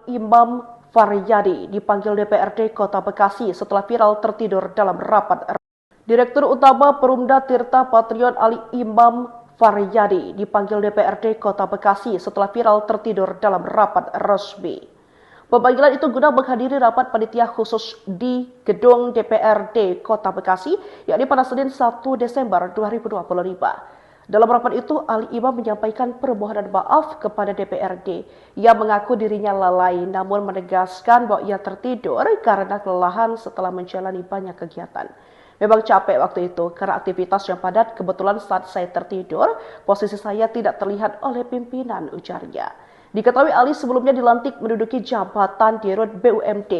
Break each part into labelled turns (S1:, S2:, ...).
S1: Imam Faryadi dipanggil DPRD Kota Bekasi setelah viral tertidur dalam rapat. Direktur Utama Perumda Tirta Patriot Ali Imam Faryadi dipanggil DPRD Kota Bekasi setelah viral tertidur dalam rapat resmi. Pemanggilan itu guna menghadiri rapat panitia khusus di gedung DPRD Kota Bekasi, yakni pada Senin 1 Desember 2025. Dalam rapat itu, Ali Imam menyampaikan permohonan maaf kepada DPRD. Ia mengaku dirinya lalai, namun menegaskan bahwa ia tertidur karena kelelahan setelah menjalani banyak kegiatan. Memang capek waktu itu karena aktivitas yang padat. Kebetulan saat saya tertidur, posisi saya tidak terlihat oleh pimpinan, ujarnya. Diketahui Ali sebelumnya dilantik menduduki jabatan Dirut BUMD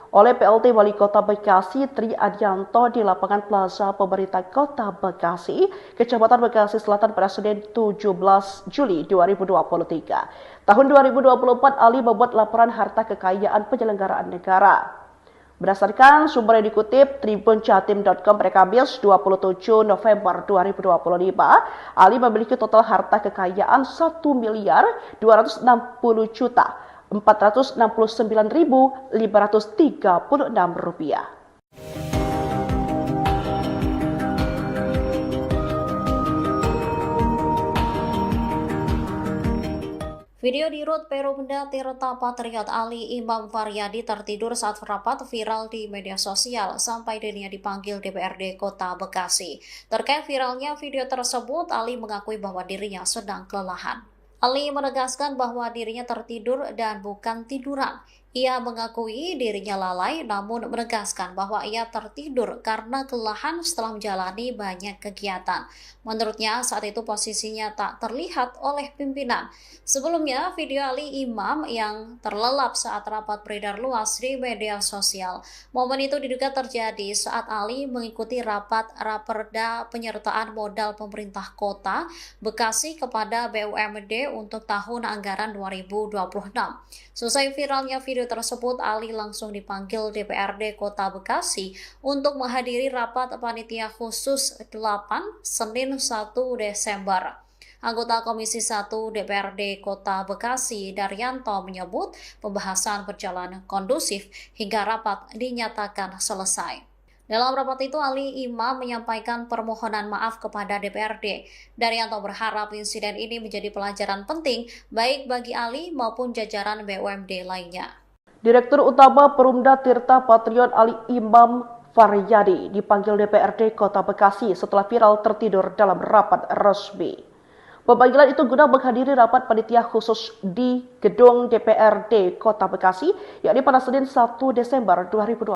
S1: oleh PLT Wali Kota Bekasi Tri Adianto di lapangan Plaza Pemerintah Kota Bekasi, Kecamatan Bekasi Selatan pada Senin 17 Juli 2023. Tahun 2024 Ali membuat laporan harta kekayaan penyelenggaraan negara. Berdasarkan sumber yang dikutip tribunjatim.com pada Kamis 27 November 2025, Ali memiliki total harta kekayaan 1.469.536 rupiah.
S2: Video di Rut Perumda Tirta Patriot Ali Imam Faryadi tertidur saat rapat viral di media sosial sampai dirinya dipanggil DPRD Kota Bekasi. Terkait viralnya video tersebut, Ali mengakui bahwa dirinya sedang kelelahan. Ali menegaskan bahwa dirinya tertidur dan bukan tiduran. Ia mengakui dirinya lalai, namun menegaskan bahwa ia tertidur karena kelelahan setelah menjalani banyak kegiatan. Menurutnya, saat itu posisinya tak terlihat oleh pimpinan. Sebelumnya, video Ali Imam yang terlelap saat rapat beredar luas di media sosial. Momen itu diduga terjadi saat Ali mengikuti rapat Raperda penyertaan modal pemerintah kota Bekasi kepada BUMD untuk tahun anggaran 2026. Selesai viralnya video tersebut, Ali langsung dipanggil DPRD Kota Bekasi untuk menghadiri rapat panitia khusus 8 Senin 1 Desember. Anggota Komisi 1 DPRD Kota Bekasi, Daryanto, menyebut pembahasan berjalan kondusif hingga rapat dinyatakan selesai. Dalam rapat itu, Ali Imam menyampaikan permohonan maaf kepada DPRD. Daryanto berharap insiden ini menjadi pelajaran penting baik bagi Ali maupun jajaran BUMD lainnya.
S1: Direktur Utama Perumda Tirta Patriot Ali Imam Faryadi dipanggil DPRD Kota Bekasi setelah viral tertidur dalam rapat resmi. Pemanggilan itu guna menghadiri rapat panitia khusus di gedung DPRD Kota Bekasi, yakni pada Senin 1 Desember 2020.